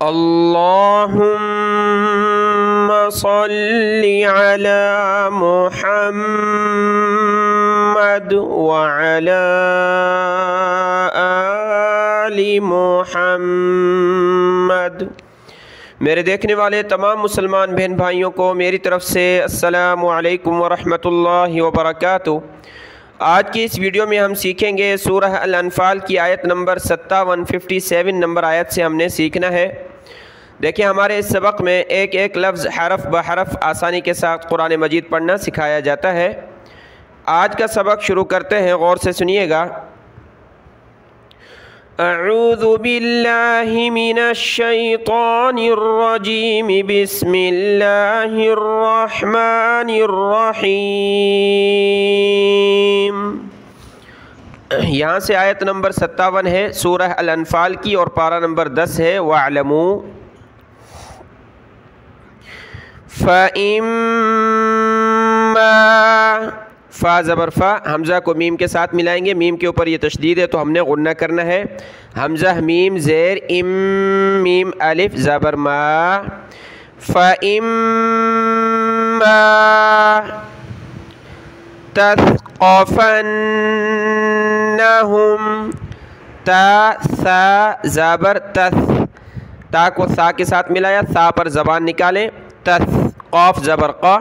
اللہم صلی علی محمد وعلی آل محمد۔ میرے دیکھنے والے تمام مسلمان بہن بھائیوں کو میری طرف سے السلام علیکم ورحمۃ اللہ وبرکاتہ۔ آج کی اس ویڈیو میں ہم سیکھیں گے سورہ الانفال کی آیت نمبر 57 نمبر آیت سے ہم نے سیکھنا ہے۔ دیکھیں ہمارے اس سبق میں ایک ایک لفظ حرف بحرف آسانی کے ساتھ قرآن مجید پڑھنا سکھایا جاتا ہے۔ آج کا سبق شروع کرتے ہیں، غور سے سنیے گا۔ اعوذ باللہ من الشیطان الرجیم، بسم اللہ الرحمن الرحیم۔ یہاں سے آیت نمبر 57 ہے سورہ الانفال کی، اور پارہ نمبر 10 ہے وَاعْلَمُوا۔ فَإِمَّا، فا زبر فا، حمزہ کو میم کے ساتھ ملائیں گے، میم کے اوپر یہ تشدید ہے تو ہم نے غنہ کرنا ہے۔ حمزہ میم زیر ام، میم الف زبر ما۔ فَإِمَّا تَثْقَفَنَّهُمْ، تا ثا زبر تث، تا کو ثا کے ساتھ ملایا، ثا پر زبان نکالیں، تث، قاف زبر قا،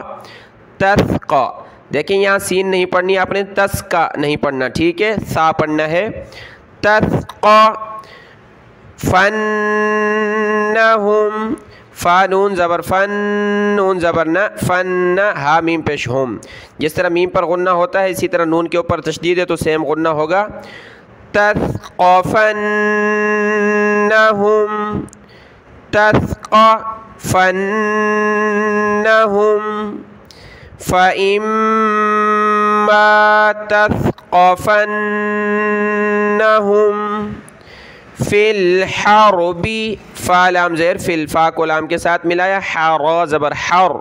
تثقا۔ دیکھیں یہاں سین نہیں پڑھنی آپ نے، تسقا نہیں پڑھنا، ٹھیک ہے، ثا پڑھنا ہے۔ تثقا فنہم، فا نون زبر فن، نون زبر نہ، فن ہا میم پیش ہم۔ جس طرح میم پر غنہ ہوتا ہے اسی طرح نون کے اوپر تشدید ہے تو سیم غنہ ہوگا۔ تثقفنہم، تثقا فنہم، فَإِمَّا تَثْقَفَنَّهُمْ فِي الْحَرْبِ، فا لام زیر فی، الفا کو لام کے ساتھ ملایا، حا را زبر حر،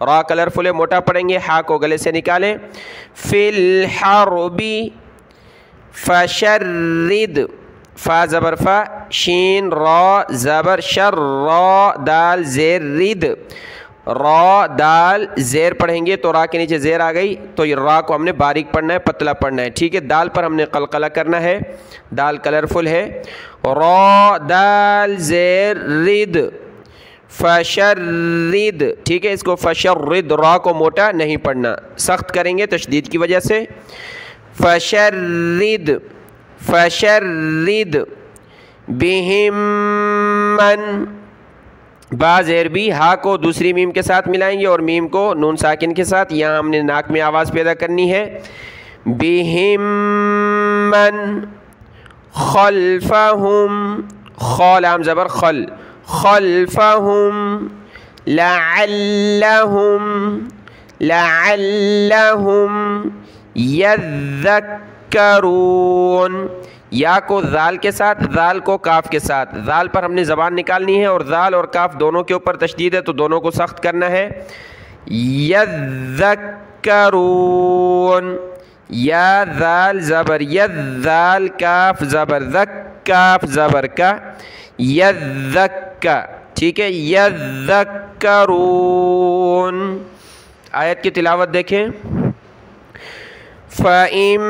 را کلرفل ہے موٹا پڑھیں گے، حا کو گلے سے نکالیں۔ فِي الْحَرْبِ فَشَرِّدْ، فا زبر فا، شین را زبر شر، را دال زیر رد، را دال زیر پڑھیں گے تو را کے نیچے زیر آ گئی تو یہ را کو ہم نے باریک پڑھنا ہے، پتلا پڑھنا ہے، ٹھیک ہے۔ دال پر ہم نے قلقلہ کرنا ہے، دال کلرفل ہے، را دال زیر رد، فشرد، ٹھیک ہے، اس کو فشرد، را کو موٹا نہیں پڑھنا، سخت کریں گے تشدید کی وجہ سے۔ فشرد، فشرد بہم من، با زیر بی، ہا کو دوسری میم کے ساتھ ملائیں گے اور میم کو نون ساکن کے ساتھ، یہاں ہم نے ناک میں آواز پیدا کرنی ہے۔ بہم من خلفہم، خا لام زبر خل، خلفہم لعلہم، لعلہم یذکرون، یا کو ذال کے ساتھ، ذال کو کاف کے ساتھ، ذال پر ہم نے زبان نکالنی ہے اور ذال اور کاف دونوں کے اوپر تشدید ہے تو دونوں کو سخت کرنا ہے۔ یذکرون، یا ذال زبر ید، ذال کاف زبر ذک، کاف زبر کا، یذکا، ٹھیک ہے، یذکرون۔ آیت کی تلاوت دیکھیں۔ فَإِمَّا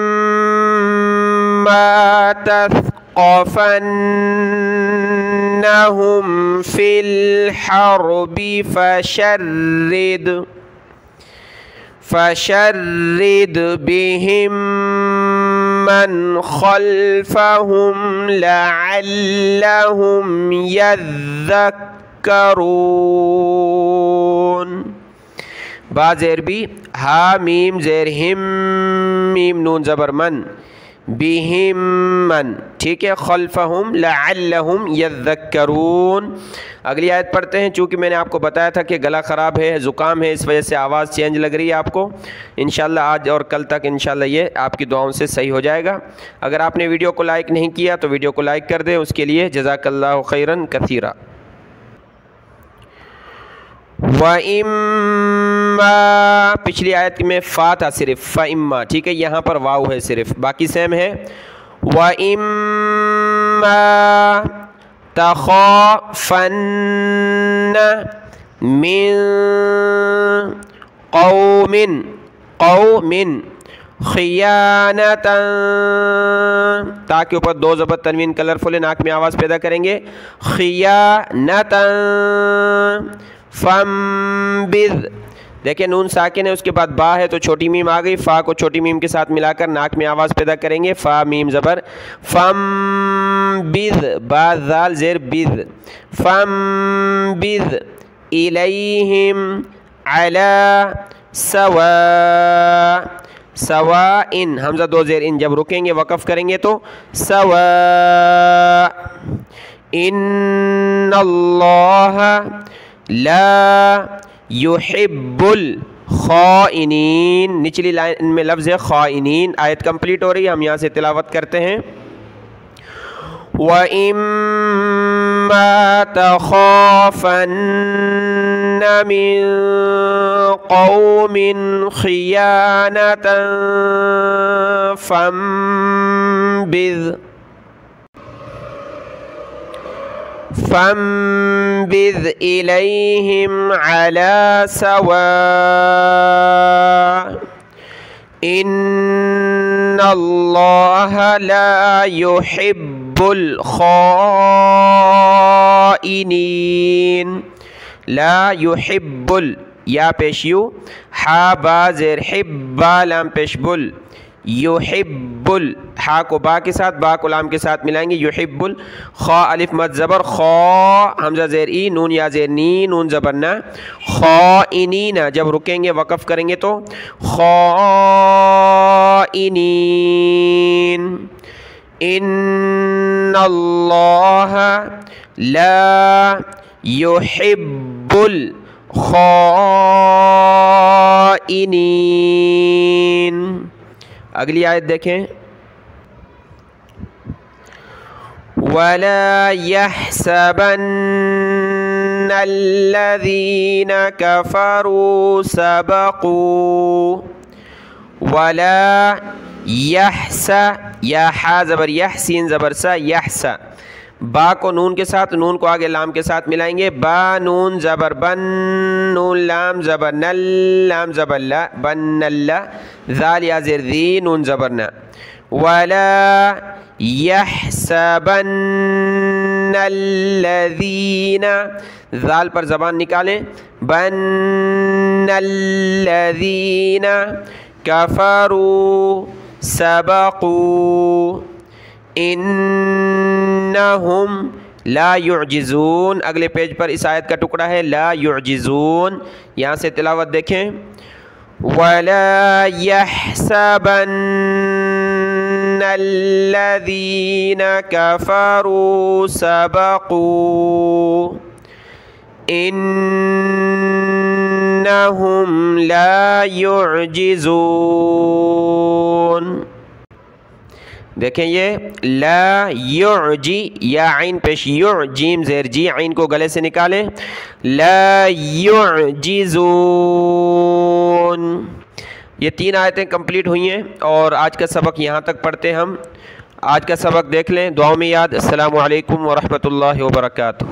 تَثْقَفَنَّهُمْ فِي الْحَرْبِ فَشَرِّدْ بِهِم مَّنْ خَلْفَهُمْ لَعَلَّهُمْ يَذَّكَّرُونَ۔ با زیر بی، ہا میم زیر ہم، میم نون زبر من، بہم من، ٹھیک ہے، خلفہم لعلہم یذکرون۔ اگلی آیت پڑھتے ہیں۔ چونکہ میں نے آپ کو بتایا تھا کہ گلا خراب ہے، زکام ہے، اس وجہ سے آواز چینج لگ رہی ہے آپ کو، انشاءاللہ آج اور کل تک انشاءاللہ یہ آپ کی دعاؤں سے صحیح ہو جائے گا۔ اگر آپ نے ویڈیو کو لائک نہیں کیا تو ویڈیو کو لائک کر دیں، اس کے لیے جزاک اللہ خیرا کثیرا۔ وَإِمَّا، پچھلی آیت میں فا تھا صرف، فَإِمَّا، ٹھیک ہے، یہاں پر واو ہے صرف، باقی سیم ہے۔ وَإِمَّا تخافن من قوم خیانتا، تا کے اوپر دو زبر تنوین کلرفل ناک میں آواز پیدا کریں گے، خیانتا فانبذ، دیکھیں نون ساکن ہے، اس کے بعد با ہے تو چھوٹی میم آ گئی، فا کو چھوٹی میم کے ساتھ ملا کر ناک میں آواز پیدا کریں گے، فا میم زبر، فانبذ، با ذال زیر بذ، فانبذ الیہم علی سواء، سواء حمزہ دو زیر ان، جب رکیں گے وقف کریں گے تو سواء، ان اللہ لا يحب الخائنین، نچلی لائن میں لفظ ہے خائنین۔ آیت کمپلیٹ ہو رہی ہے، ہم یہاں سے تلاوت کرتے ہیں۔ وَإِمَّا تَخَافَنَّ مِن قَوْمٍ خِيَانَةً فانبذ إليهم على سواء إن الله لا يحب الخائنين، لا يحب یا پیش یو، حا با زیر حب، با لام پیش بل، یحب ہا کو با کے ساتھ، با کو لام کے ساتھ ملائیں گے، یحب خا الف مد زبر، خا حمزہ زیر ای، نون یا زیر نی، نون زبر نہ، خائنین، جب رکیں گے وقف کریں گے تو خائنین، ان اللہ لا يحب الخائنین۔ اگلی آیت دیکھیں، وَلَا يَحْسَبَنَّ الَّذِينَ كَفَرُوا سَبَقُوا، وَلَا يَحْسَ، یا حا زبر یح، سین زبر سا، یحس، با کو نون کے ساتھ، نون کو آگے لام کے ساتھ ملائیں گے، با نون زبر بن، نون لام زبر نل، لام زبر لا، بن نل، ذال یا زیر ذی، نون زبر نا، وَلَا يَحْسَبَنَّ الَّذِينَ، ذال پر زبان نکالیں، بَنَّ الَّذِينَ كَفَرُوا سَبَقُوا انہم لا يعجزون۔ اگلے پیج پر اس آیت کا ٹکڑا ہے لا يعجزون، یہاں سے تلاوت دیکھیں، وَلَا يَحْسَبَنَّ الَّذِينَ كَفَرُوا سَبَقُوا انہم لا يعجزون۔ دیکھیں یہ لا یعجی، یا عین پیش یع، جیم زیر جی، عین کو گلے سے نکالیں، لا یعجزون۔ یہ تین آیتیں کمپلیٹ ہوئی ہیں اور آج کا سبق یہاں تک پڑھتے ہم۔ آج کا سبق دیکھ لیں، دعاؤں میں یاد۔ السلام علیکم ورحمۃ اللہ وبرکاتہ۔